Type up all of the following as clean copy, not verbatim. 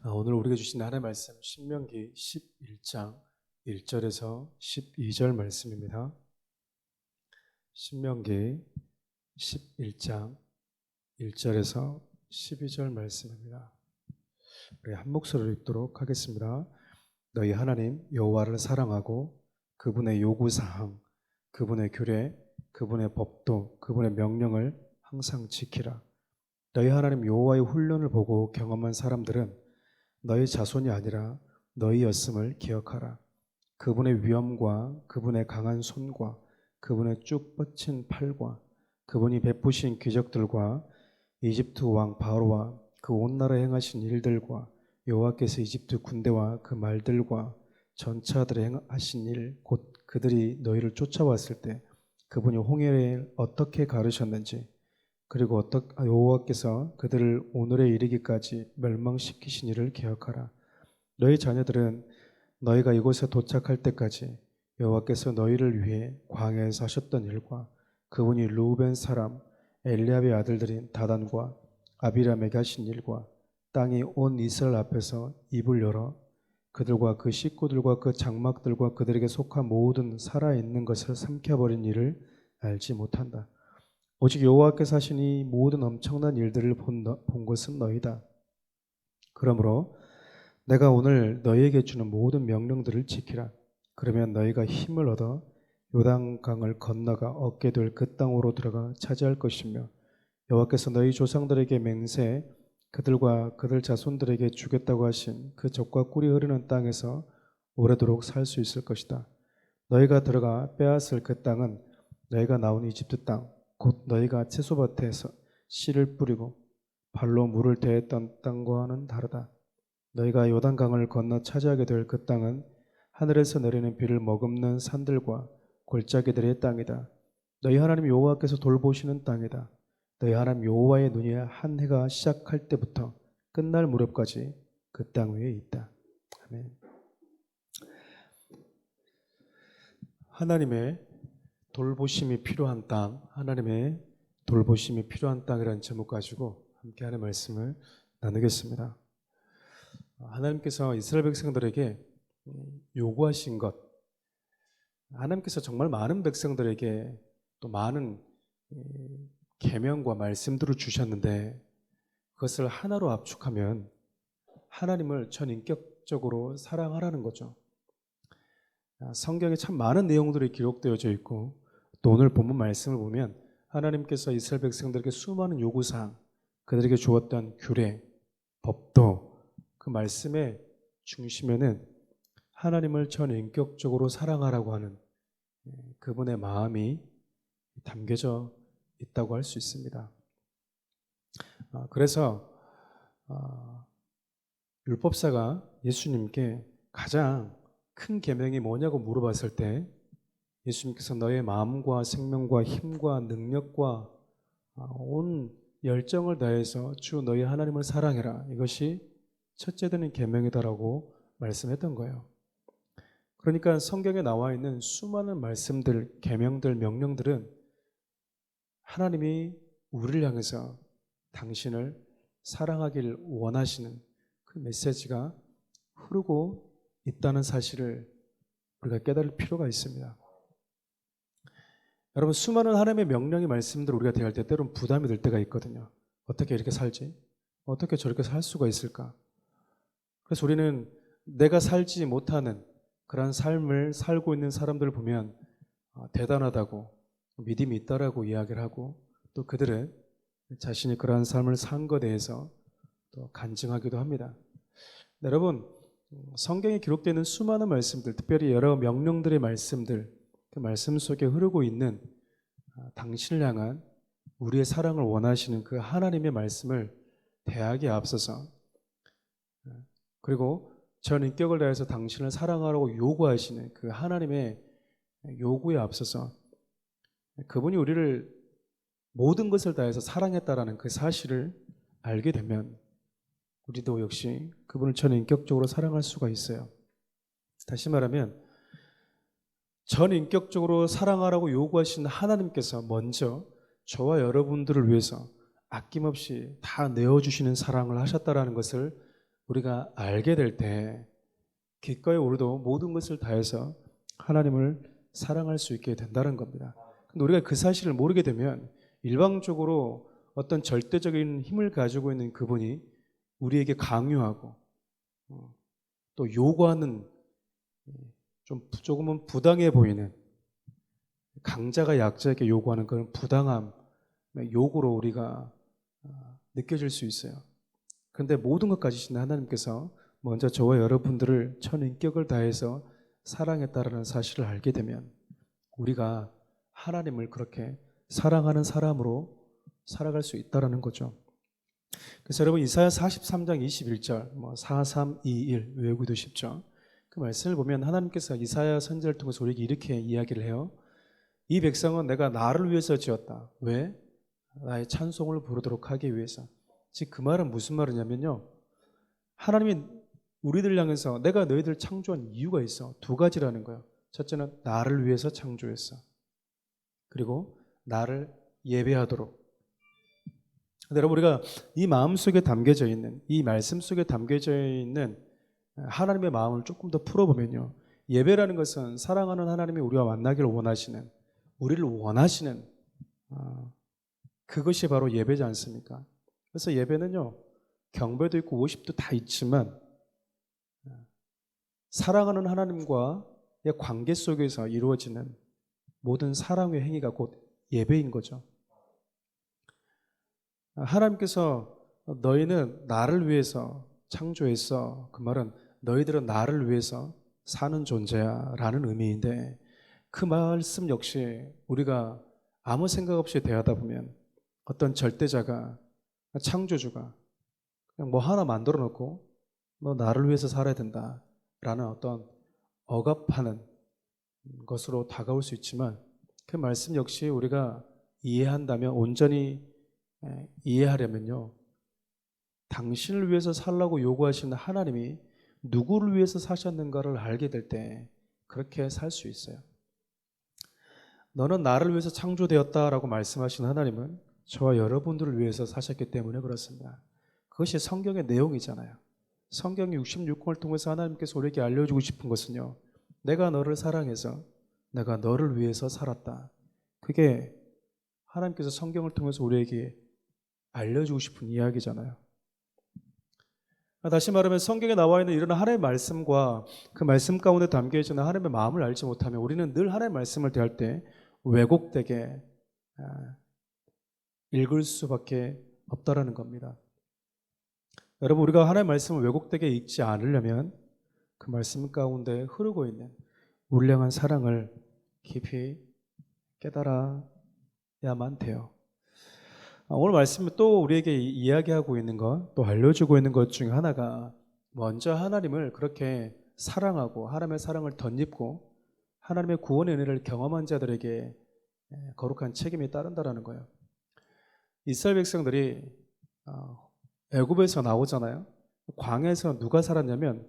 오늘 우리가 주신 하나님의 말씀 신명기 11장 1절에서 12절 말씀입니다. 신명기 11장 1절에서 12절 말씀입니다. 우리 한 목소리로 읽도록 하겠습니다. 너희 하나님 여호와를 사랑하고 그분의 요구사항, 그분의 규례, 그분의 법도, 그분의 명령을 항상 지키라. 너희 하나님 여호와의 훈련을 보고 경험한 사람들은 너희 자손이 아니라 너희였음을 기억하라. 그분의 위엄과 그분의 강한 손과 그분의 쭉 뻗친 팔과 그분이 베푸신 기적들과 이집트 왕 바로와 그 온 나라에 행하신 일들과 여호와께서 이집트 군대와 그 말들과 전차들에 행하신 일, 곧 그들이 너희를 쫓아왔을 때 그분이 홍해를 어떻게 가르셨는지, 그리고 여호와께서 그들을 오늘에 이르기까지 멸망시키신 일을 기억하라. 너희 자녀들은 너희가 이곳에 도착할 때까지 여호와께서 너희를 위해 광야에서 하셨던 일과 그분이 루벤 사람 엘리압의 아들들인 다단과 아비람에게 하신 일과 땅이 온 이스라엘 앞에서 입을 열어 그들과 그 식구들과 그 장막들과 그들에게 속한 모든 살아있는 것을 삼켜버린 일을 알지 못한다. 오직 여호와께서 하신 이 모든 엄청난 일들을 본 것은 너희다. 그러므로 내가 오늘 너희에게 주는 모든 명령들을 지키라. 그러면 너희가 힘을 얻어 요단강을 건너가 얻게 될 그 땅으로 들어가 차지할 것이며 여호와께서 너희 조상들에게 맹세해 그들과 그들 자손들에게 주겠다고 하신 그 젖과 꿀이 흐르는 땅에서 오래도록 살 수 있을 것이다. 너희가 들어가 빼앗을 그 땅은 너희가 나온 이집트 땅, 곧 너희가 채소밭에서 씨를 뿌리고 발로 물을 대했던 땅과는 다르다. 너희가 요단강을 건너 차지하게 될 그 땅은 하늘에서 내리는 비를 머금는 산들과 골짜기들의 땅이다. 너희 하나님 여호와께서 돌보시는 땅이다. 너희 하나님 여호와의 눈이 한 해가 시작할 때부터 끝날 무렵까지 그 땅 위에 있다. 아멘. 하나님의 돌보심이 필요한 땅, 하나님의 돌보심이 필요한 땅이라는 제목 가지고 함께 하는 말씀을 나누겠습니다. 하나님께서 이스라엘 백성들에게 요구하신 것, 하나님께서 정말 많은 백성들에게 또 많은 계명과 말씀들을 주셨는데 그것을 하나로 압축하면 하나님을 전인격적으로 사랑하라는 거죠. 성경에 참 많은 내용들이 기록되어져 있고 또 오늘 본문 말씀을 보면 하나님께서 이스라엘 백성들에게 수많은 요구사항, 그들에게 주었던 규례, 법도 그 말씀의 중심에는 하나님을 전인격적으로 사랑하라고 하는 그분의 마음이 담겨져 있다고 할 수 있습니다. 그래서 율법사가 예수님께 가장 큰 계명이 뭐냐고 물어봤을 때 예수님께서 너의 마음과 생명과 힘과 능력과 온 열정을 다해서 주 너희 하나님을 사랑해라. 이것이 첫째 되는 계명이다라고 말씀했던 거예요. 그러니까 성경에 나와 있는 수많은 말씀들, 계명들, 명령들은 하나님이 우리를 향해서 당신을 사랑하길 원하시는 그 메시지가 흐르고 있다는 사실을 우리가 깨달을 필요가 있습니다. 여러분, 수많은 하나님의 명령의 말씀들 우리가 대할 때 때로는 부담이 될 때가 있거든요. 어떻게 이렇게 살지? 어떻게 저렇게 살 수가 있을까? 그래서 우리는 내가 살지 못하는 그런 삶을 살고 있는 사람들을 보면 대단하다고 믿음이 있다라고 이야기를 하고 또 그들은 자신이 그러한 삶을 산 것에 대해서 또 간증하기도 합니다. 여러분, 성경에 기록되는 수많은 말씀들, 특별히 여러 명령들의 말씀들, 그 말씀 속에 흐르고 있는 당신을 향한 우리의 사랑을 원하시는 그 하나님의 말씀을 대하기에 앞서서 그리고 전 인격을 다해서 당신을 사랑하라고 요구하시는 그 하나님의 요구에 앞서서 그분이 우리를 모든 것을 다해서 사랑했다라는 그 사실을 알게 되면 우리도 역시 그분을 전인격적으로 사랑할 수가 있어요. 다시 말하면 전인격적으로 사랑하라고 요구하신 하나님께서 먼저 저와 여러분들을 위해서 아낌없이 다 내어주시는 사랑을 하셨다라는 것을 우리가 알게 될 때 기꺼이 우리도 모든 것을 다해서 하나님을 사랑할 수 있게 된다는 겁니다. 근데 우리가 그 사실을 모르게 되면 일방적으로 어떤 절대적인 힘을 가지고 있는 그분이 우리에게 강요하고 또 요구하는 조금은 부당해 보이는 강자가 약자에게 요구하는 그런 부당함, 요구로 우리가 느껴질 수 있어요. 그런데 모든 것 가지신 하나님께서 먼저 저와 여러분들을 전인격을 다해서 사랑했다라는 사실을 알게 되면 우리가 하나님을 그렇게 사랑하는 사람으로 살아갈 수 있다라는 거죠. 그래서 여러분 이사야 43장 21절 4321 외우기도 쉽죠. 그 말씀을 보면 하나님께서 이사야 선지자를 통해서 우리에게 이렇게 이야기를 해요. 이 백성은 내가 나를 위해서 지었다. 왜? 나의 찬송을 부르도록 하기 위해서. 즉 그 말은 무슨 말이냐면요. 하나님이 우리들 향해서 내가 너희들 창조한 이유가 있어. 두 가지라는 거예요. 첫째는 나를 위해서 창조했어. 그리고 나를 예배하도록. 근데 여러분 우리가 이 마음 속에 담겨져 있는 이 말씀 속에 담겨져 있는 하나님의 마음을 조금 더 풀어보면요. 예배라는 것은 사랑하는 하나님이 우리와 만나기를 원하시는 우리를 원하시는 그것이 바로 예배지 않습니까? 그래서 예배는요. 경배도 있고 워십도 다 있지만 사랑하는 하나님과의 관계 속에서 이루어지는 모든 사랑의 행위가 곧 예배인 거죠. 하나님께서 너희는 나를 위해서 창조했어. 그 말은 너희들은 나를 위해서 사는 존재야 라는 의미인데 그 말씀 역시 우리가 아무 생각 없이 대하다 보면 어떤 절대자가 창조주가 그냥 뭐 하나 만들어 놓고 너 나를 위해서 살아야 된다 라는 어떤 억압하는 것으로 다가올 수 있지만 그 말씀 역시 우리가 이해한다면 온전히 이해하려면요. 당신을 위해서 살라고 요구하시는 하나님이 누구를 위해서 사셨는가를 알게 될 때 그렇게 살 수 있어요. 너는 나를 위해서 창조되었다라고 말씀하신 하나님은 저와 여러분들을 위해서 사셨기 때문에 그렇습니다. 그것이 성경의 내용이잖아요. 성경의 66권을 통해서 하나님께서 우리에게 알려주고 싶은 것은요. 내가 너를 사랑해서 내가 너를 위해서 살았다. 그게 하나님께서 성경을 통해서 우리에게 알려주고 싶은 이야기잖아요. 다시 말하면 성경에 나와 있는 이런 하나님의 말씀과 그 말씀 가운데 담겨 있는 하나님의 마음을 알지 못하면 우리는 늘 하나님의 말씀을 대할 때 왜곡되게 읽을 수밖에 없다라는 겁니다. 여러분 우리가 하나님의 말씀을 왜곡되게 읽지 않으려면 그 말씀 가운데 흐르고 있는 울량한 사랑을 깊이 깨달아야만 돼요. 오늘 말씀은 또 우리에게 이야기하고 있는 것, 또 알려주고 있는 것 중에 하나가 먼저 하나님을 그렇게 사랑하고 하나님의 사랑을 덧입고 하나님의 구원의 은혜를 경험한 자들에게 거룩한 책임이 따른다라는 거예요. 이스라엘 백성들이 애굽에서 나오잖아요. 광야에서 누가 살았냐면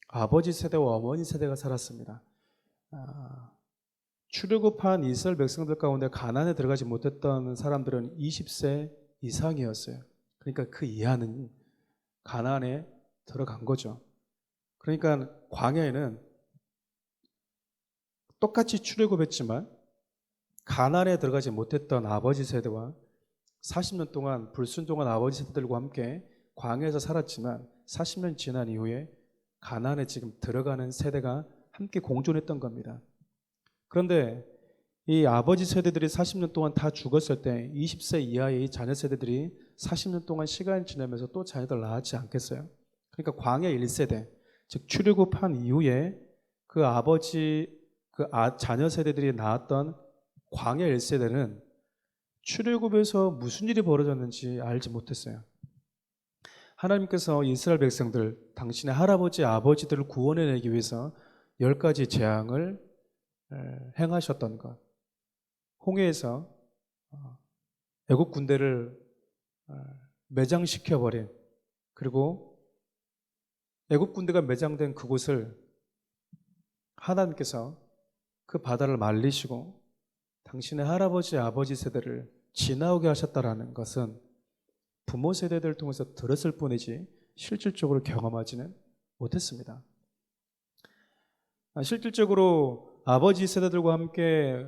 아버지 세대와 어머니 세대가 살았습니다. 출애굽한 이스라엘 백성들 가운데 가나안에 들어가지 못했던 사람들은 20세 이상이었어요. 그러니까 그 이하는 가나안에 들어간 거죠. 그러니까 광야에는 똑같이 출애굽했지만 가나안에 들어가지 못했던 아버지 세대와 40년 동안 불순종한 아버지 세대들과 함께 광야에서 살았지만 40년 지난 이후에 가나안에 지금 들어가는 세대가 함께 공존했던 겁니다. 그런데 이 아버지 세대들이 40년 동안 다 죽었을 때 20세 이하의 이 자녀 세대들이 40년 동안 시간이 지나면서 또 자녀들 낳았지 않겠어요? 그러니까 광야 1세대, 즉 출애굽한 이후에 그 아버지 자녀 세대들이 낳았던 광야 1세대는 출애굽에서 무슨 일이 벌어졌는지 알지 못했어요. 하나님께서 이스라엘 백성들, 당신의 할아버지, 아버지들을 구원해내기 위해서 10가지 재앙을 행하셨던 것. 홍해에서 애국 군대를 매장시켜버린, 그리고 애국 군대가 매장된 그곳을 하나님께서 그 바다를 말리시고 당신의 할아버지, 아버지 세대를 지나오게 하셨다라는 것은 부모 세대들을 통해서 들었을 뿐이지 실질적으로 경험하지는 못했습니다. 실질적으로 아버지 세대들과 함께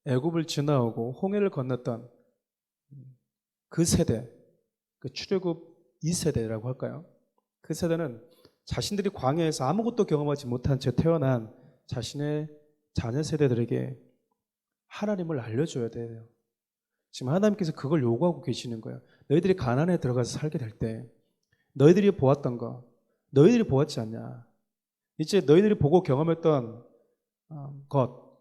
애굽을 지나오고 홍해를 건넜던 그 세대, 그 출애굽 2세대라고 할까요? 그 세대는 자신들이 광야에서 아무것도 경험하지 못한 채 태어난 자신의 자녀 세대들에게 하나님을 알려줘야 돼요. 지금 하나님께서 그걸 요구하고 계시는 거예요. 너희들이 가나안에 들어가서 살게 될 때 너희들이 보았던 거, 너희들이 보았지 않냐? 이제 너희들이 보고 경험했던 것,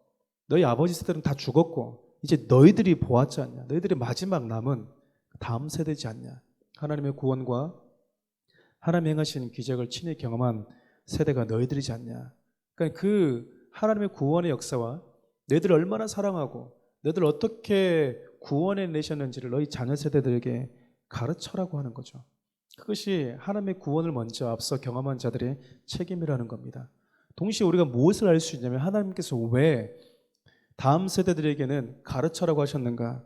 너희 아버지 세대는 다 죽었고 이제 너희들이 보았지 않냐? 너희들이 마지막 남은 다음 세대지 않냐? 하나님의 구원과 하나님이 행하시는 기적을 친히 경험한 세대가 너희들이지 않냐? 그러니까 그 하나님의 구원의 역사와 너희들을 얼마나 사랑하고 너희들 어떻게 구원해 내셨는지를 너희 자녀 세대들에게 가르쳐라고 하는 거죠. 그것이 하나님의 구원을 먼저 앞서 경험한 자들의 책임이라는 겁니다. 동시에 우리가 무엇을 알 수 있냐면 하나님께서 왜 다음 세대들에게는 가르쳐라고 하셨는가?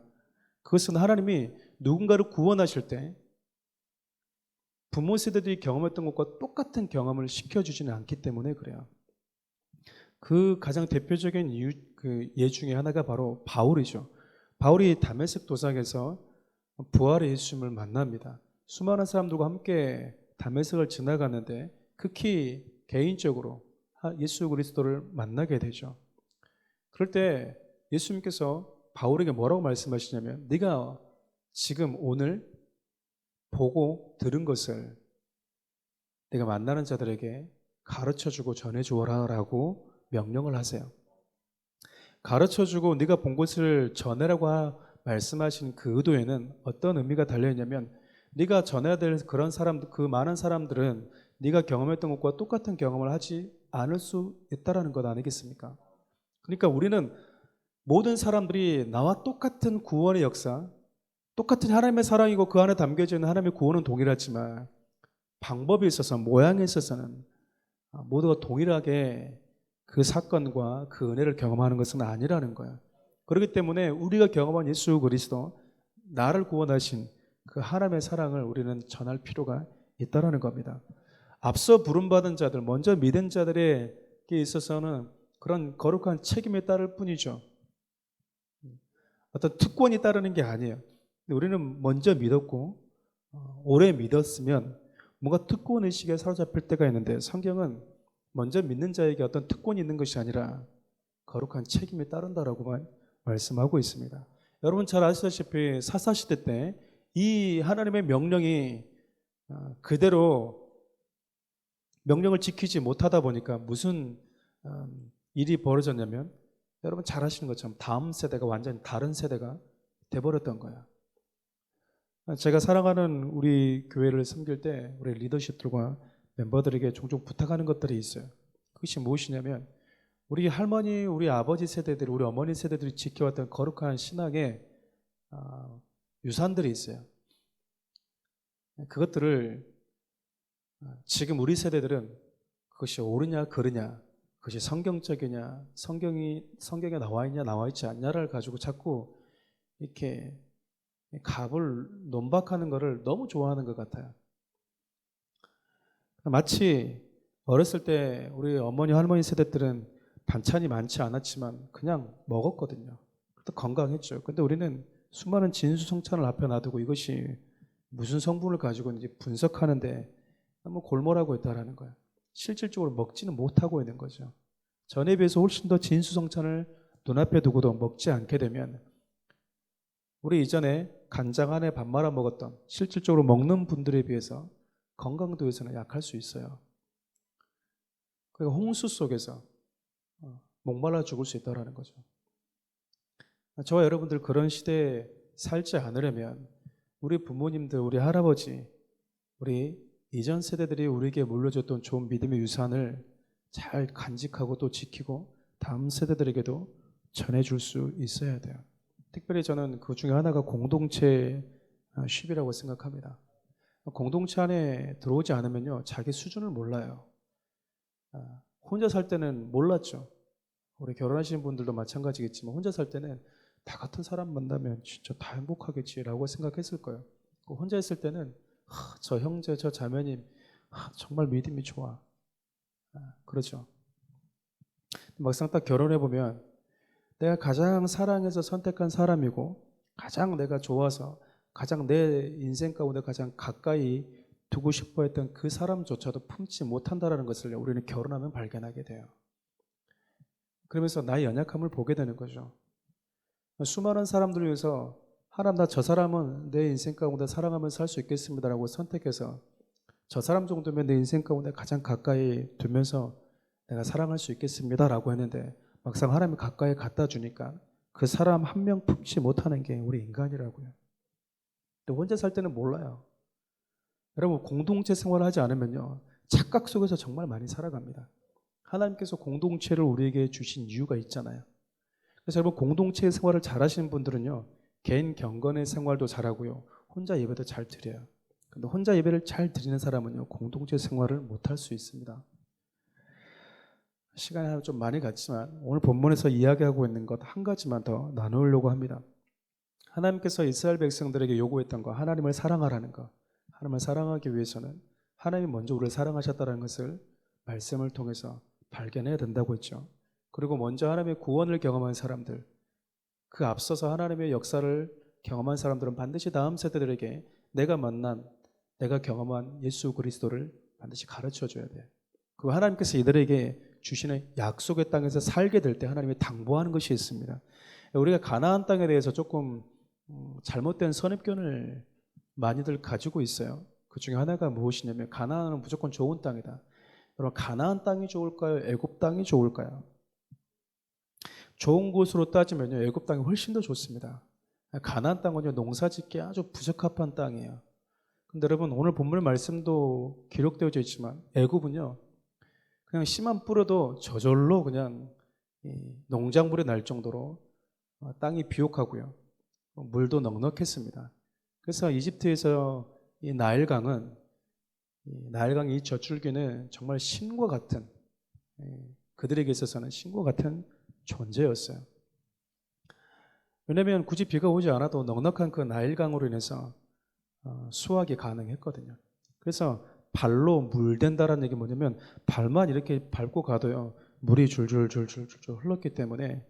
그것은 하나님이 누군가를 구원하실 때 부모 세대들이 경험했던 것과 똑같은 경험을 시켜주지는 않기 때문에 그래요. 그 가장 대표적인 예 중에 하나가 바로 바울이죠. 바울이 다메섹 도상에서 부활의 예수님을 만납니다. 수많은 사람들과 함께 다메섹을 지나가는데 극히 개인적으로 예수 그리스도를 만나게 되죠. 그럴 때 예수님께서 바울에게 뭐라고 말씀하시냐면 네가 지금 오늘 보고 들은 것을 내가 만나는 자들에게 가르쳐주고 전해주어라라고 명령을 하세요. 가르쳐주고 네가 본 것을 전해라고 말씀하신 그 의도에는 어떤 의미가 달려있냐면 네가 전해야 될 그런 사람들, 그 많은 사람들은 네가 경험했던 것과 똑같은 경험을 하지 않을 수 있다는 것 아니겠습니까? 그러니까 우리는 모든 사람들이 나와 똑같은 구원의 역사, 똑같은 하나님의 사랑이고 그 안에 담겨져 있는 하나님의 구원은 동일하지만 방법에 있어서 모양에 있어서는 모두가 동일하게 그 사건과 그 은혜를 경험하는 것은 아니라는 거예요. 그렇기 때문에 우리가 경험한 예수 그리스도, 나를 구원하신 그 하나님의 사랑을 우리는 전할 필요가 있다는 겁니다. 앞서 부름받은 자들, 먼저 믿은 자들에게 있어서는 그런 거룩한 책임에 따를 뿐이죠. 어떤 특권이 따르는 게 아니에요. 우리는 먼저 믿었고 오래 믿었으면 뭔가 특권의식에 사로잡힐 때가 있는데 성경은 먼저 믿는 자에게 어떤 특권이 있는 것이 아니라 거룩한 책임이 따른다라고만 말씀하고 있습니다. 여러분 잘 아시다시피 사사시대 때 이 하나님의 명령이 그대로 명령을 지키지 못하다 보니까 무슨 일이 벌어졌냐면 여러분 잘 아시는 것처럼 다음 세대가 완전히 다른 세대가 돼버렸던 거예요. 제가 사랑하는 우리 교회를 섬길 때 우리 리더십들과 멤버들에게 종종 부탁하는 것들이 있어요. 그것이 무엇이냐면 우리 할머니, 우리 아버지 세대들, 우리 어머니 세대들이 지켜왔던 거룩한 신앙의 유산들이 있어요. 그것들을 지금 우리 세대들은 그것이 옳으냐 그르냐, 그것이 성경적이냐, 성경에 나와 있냐 나와 있지 않냐를 가지고 자꾸 이렇게 갑을 논박하는 것을 너무 좋아하는 것 같아요. 마치 어렸을 때 우리 어머니 할머니 세대들은 반찬이 많지 않았지만 그냥 먹었거든요. 또 건강했죠. 근데 우리는 수많은 진수성찬을 앞에 놔두고 이것이 무슨 성분을 가지고 있는지 분석하는데 너무 골몰하고 있다는 거예요. 실질적으로 먹지는 못하고 있는 거죠. 전에 비해서 훨씬 더 진수성찬을 눈앞에 두고도 먹지 않게 되면 우리 이전에 간장 안에 밥 말아 먹었던 실질적으로 먹는 분들에 비해서 건강도에서는 약할 수 있어요. 그리고 홍수 속에서 목말라 죽을 수 있다는 거죠. 저와 여러분들 그런 시대에 살지 않으려면 우리 부모님들, 우리 할아버지, 우리 이전 세대들이 우리에게 물려줬던 좋은 믿음의 유산을 잘 간직하고 또 지키고 다음 세대들에게도 전해줄 수 있어야 돼요. 특별히 저는 그 중에 하나가 공동체십이라고 생각합니다. 공동체 안에 들어오지 않으면요, 자기 수준을 몰라요. 혼자 살 때는 몰랐죠. 우리 결혼하시는 분들도 마찬가지겠지만 혼자 살 때는 다 같은 사람 만나면 진짜 다 행복하겠지라고 생각했을 거예요. 혼자 있을 때는 저 형제, 저 자매님 정말 믿음이 좋아. 그렇죠. 막상 딱 결혼해 보면 내가 가장 사랑해서 선택한 사람이고 가장 내가 좋아서 가장 내 인생 가운데 가장 가까이 두고 싶어 했던 그 사람조차도 품지 못한다는 것을 우리는 결혼하면 발견하게 돼요. 그러면서 나의 연약함을 보게 되는 거죠. 수많은 사람들을 위해서 하나님, 나 저 사람은 내 인생 가운데 사랑하며 살 수 있겠습니다라고 선택해서 저 사람 정도면 내 인생 가운데 가장 가까이 두면서 내가 사랑할 수 있겠습니다라고 했는데 막상 하나님이 가까이 갖다 주니까 그 사람 한 명 품지 못하는 게 우리 인간이라고요. 근데 혼자 살 때는 몰라요. 여러분, 공동체 생활을 하지 않으면요, 착각 속에서 정말 많이 살아갑니다. 하나님께서 공동체를 우리에게 주신 이유가 있잖아요. 그래서 여러분, 공동체 생활을 잘 하시는 분들은요, 개인 경건의 생활도 잘하고요, 혼자 예배도 잘 드려요. 근데 혼자 예배를 잘 드리는 사람은요, 공동체 생활을 못할 수 있습니다. 시간이 좀 많이 갔지만 오늘 본문에서 이야기하고 있는 것 한 가지만 더 나누려고 합니다. 하나님께서 이스라엘 백성들에게 요구했던 거, 하나님을 사랑하라는 거, 하나님을 사랑하기 위해서는 하나님이 먼저 우리를 사랑하셨다는 것을 말씀을 통해서 발견해야 된다고 했죠. 그리고 먼저 하나님의 구원을 경험한 사람들, 그 앞서서 하나님의 역사를 경험한 사람들은 반드시 다음 세대들에게 내가 만난, 내가 경험한 예수 그리스도를 반드시 가르쳐 줘야 돼요. 그리고 하나님께서 이들에게 주시는 약속의 땅에서 살게 될 때 하나님이 당부하는 것이 있습니다. 우리가 가나안 땅에 대해서 조금 잘못된 선입견을 많이들 가지고 있어요. 그 중에 하나가 무엇이냐면 가나안은 무조건 좋은 땅이다. 여러분, 가나안 땅이 좋을까요? 애굽 땅이 좋을까요? 좋은 곳으로 따지면요, 애굽 땅이 훨씬 더 좋습니다. 가나안 땅은요, 농사짓기 아주 부적합한 땅이에요. 근데 여러분, 오늘 본문 말씀도 기록되어져 있지만 애굽은요, 그냥 씨만 뿌려도 저절로 그냥 농작물이 날 정도로 땅이 비옥하고요, 물도 넉넉했습니다. 그래서 이집트에서 이 나일강이 이 젖줄기는 정말 신과 같은, 그들에게 있어서는 신과 같은 존재였어요. 왜냐하면 굳이 비가 오지 않아도 넉넉한 그 나일강으로 인해서 수확이 가능했거든요. 그래서 발로 물댄다라는 얘기 뭐냐면 발만 이렇게 밟고 가도요, 물이 줄줄줄줄줄 흘렀기 때문에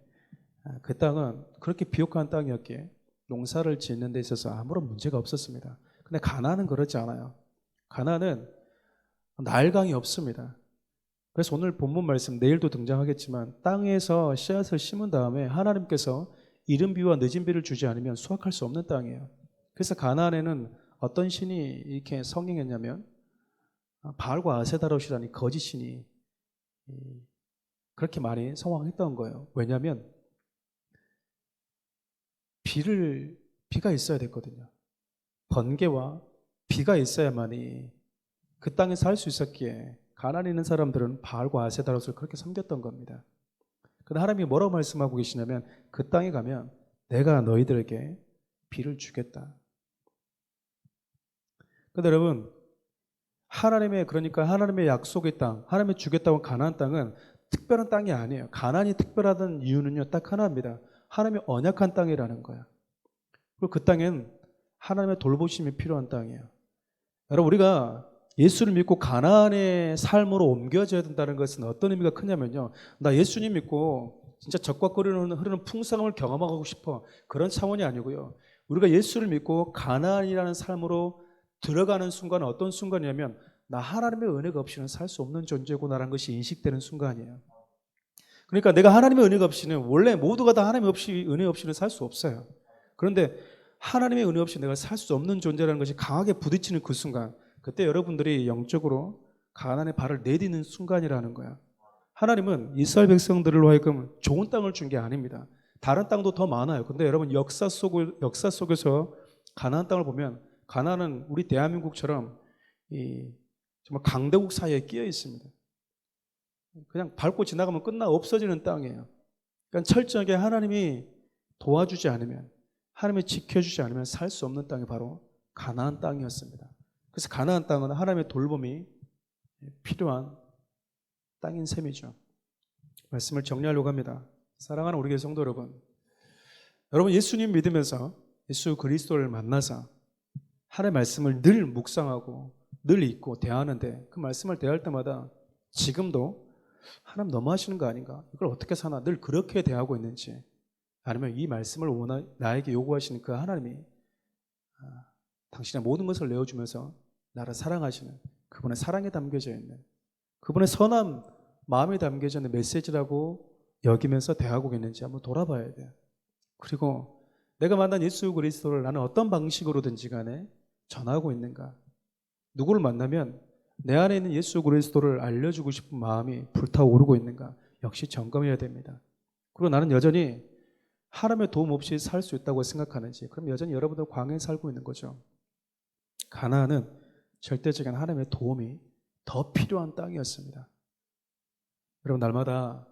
그 땅은 그렇게 비옥한 땅이었기에 농사를 짓는 데 있어서 아무런 문제가 없었습니다. 근데 가나안은 그렇지 않아요. 가나안은 나일강이 없습니다. 그래서 오늘 본문 말씀, 내일도 등장하겠지만 땅에서 씨앗을 심은 다음에 하나님께서 이른 비와 늦은 비를 주지 않으면 수확할 수 없는 땅이에요. 그래서 가나안에는 어떤 신이 이렇게 성행했냐면 바알과 아세다롯이라는 거짓 신이 그렇게 많이 성황했던 거예요. 왜냐하면 비가 있어야 됐거든요. 번개와 비가 있어야만이 그 땅에 살 수 있었기에 가나안에 있는 사람들은 바알과 아세다롯을 그렇게 섬겼던 겁니다. 그런데 하나님이 뭐라고 말씀하고 계시냐면 그 땅에 가면 내가 너희들에게 비를 주겠다. 그런데 여러분, 그러니까 하나님의 약속의 땅, 하나님이 주겠다고 가나안 땅은 특별한 땅이 아니에요. 가나안이 특별하던 이유는요, 딱 하나입니다. 하나님의 언약한 땅이라는 거예요. 그리고 그 땅엔 하나님의 돌보심이 필요한 땅이에요. 여러분, 우리가 예수를 믿고 가나안의 삶으로 옮겨져야 된다는 것은 어떤 의미가 크냐면요, 나 예수님 믿고 진짜 적과 흐르는 풍성함을 경험하고 싶어, 그런 차원이 아니고요, 우리가 예수를 믿고 가나안이라는 삶으로 들어가는 순간은 어떤 순간이냐면 나 하나님의 은혜가 없이는 살 수 없는 존재구나라는 것이 인식되는 순간이에요. 그러니까 내가 하나님의 은혜가 없이는, 원래 모두가 다 하나님 없이, 은혜 없이는 살 수 없어요. 그런데 하나님의 은혜 없이 내가 살 수 없는 존재라는 것이 강하게 부딪히는 그 순간, 그때 여러분들이 영적으로 가나안의 발을 내딛는 순간이라는 거야. 하나님은 이스라엘 백성들로 하여금 좋은 땅을 준 게 아닙니다. 다른 땅도 더 많아요. 근데 여러분, 역사 속에서 가나안 땅을 보면 가나안은 우리 대한민국처럼 정말 강대국 사이에 끼어 있습니다. 그냥 밟고 지나가면 없어지는 땅이에요. 그러니까 철저하게 하나님이 도와주지 않으면, 하나님이 지켜주지 않으면 살 수 없는 땅이 바로 가나안 땅이었습니다. 그래서 가나안 땅은 하나님의 돌봄이 필요한 땅인 셈이죠. 말씀을 정리하려고 합니다. 사랑하는 우리 교회 성도 여러분, 예수님 믿으면서 예수 그리스도를 만나서 하나님의 말씀을 늘 묵상하고 늘 있고 대하는데 그 말씀을 대할 때마다 지금도 하나님 너무 하시는 거 아닌가? 이걸 어떻게 사나? 늘 그렇게 대하고 있는지, 아니면 이 말씀을 나에게 요구하시는 그 하나님이 당신의 모든 것을 내어주면서 나를 사랑하시는 그분의 사랑에 담겨져 있는, 그분의 선한 마음이 담겨져 있는 메시지라고 여기면서 대하고 있는지 한번 돌아봐야 돼요. 그리고 내가 만난 예수 그리스도를 나는 어떤 방식으로든지 간에 전하고 있는가? 누구를 만나면 내 안에 있는 예수 그리스도를 알려주고 싶은 마음이 불타오르고 있는가? 역시 점검해야 됩니다. 그리고 나는 여전히 하나님의 도움 없이 살 수 있다고 생각하는지, 그럼 여전히 여러분들 광야에 살고 있는 거죠. 가나안은 절대적인 하나님의 도움이 더 필요한 땅이었습니다. 여러분, 날마다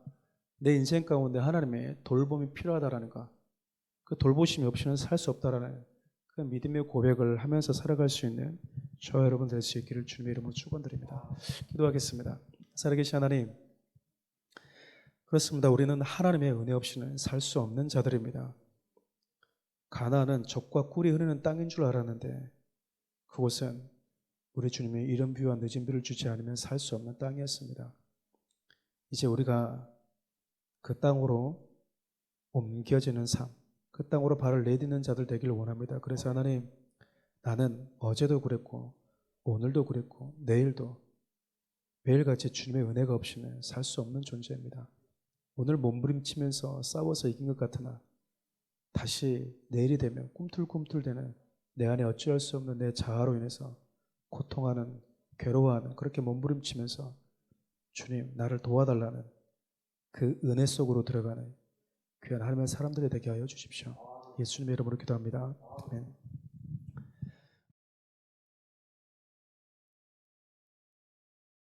내 인생 가운데 하나님의 돌봄이 필요하다라는 것, 그 돌보심이 없이는 살 수 없다라는 그 믿음의 고백을 하면서 살아갈 수 있는 저와 여러분 될 수 있기를 주님의 이름으로 축원드립니다. 기도하겠습니다. 살아계신 하나님, 그렇습니다. 우리는 하나님의 은혜 없이는 살 수 없는 자들입니다. 가나안은 젖과 꿀이 흐르는 땅인 줄 알았는데 그곳은 우리 주님의 이른 비와 늦은 비를 주지 않으면 살 수 없는 땅이었습니다. 이제 우리가 그 땅으로 옮겨지는 삶, 그 땅으로 발을 내딛는 자들 되기를 원합니다. 그래서 하나님, 나는 어제도 그랬고 오늘도 그랬고 내일도 매일같이 주님의 은혜가 없이는 살 수 없는 존재입니다. 오늘 몸부림치면서 싸워서 이긴 것 같으나 다시 내일이 되면 꿈틀꿈틀대는 내 안에 어찌할 수 없는 내 자아로 인해서 고통하는, 괴로워하는, 그렇게 몸부림치면서 주님 나를 도와달라는 그 은혜 속으로 들어가는 귀한 하나님의 사람들이 되게 하여 주십시오. 예수님의 이름으로 기도합니다. 아멘.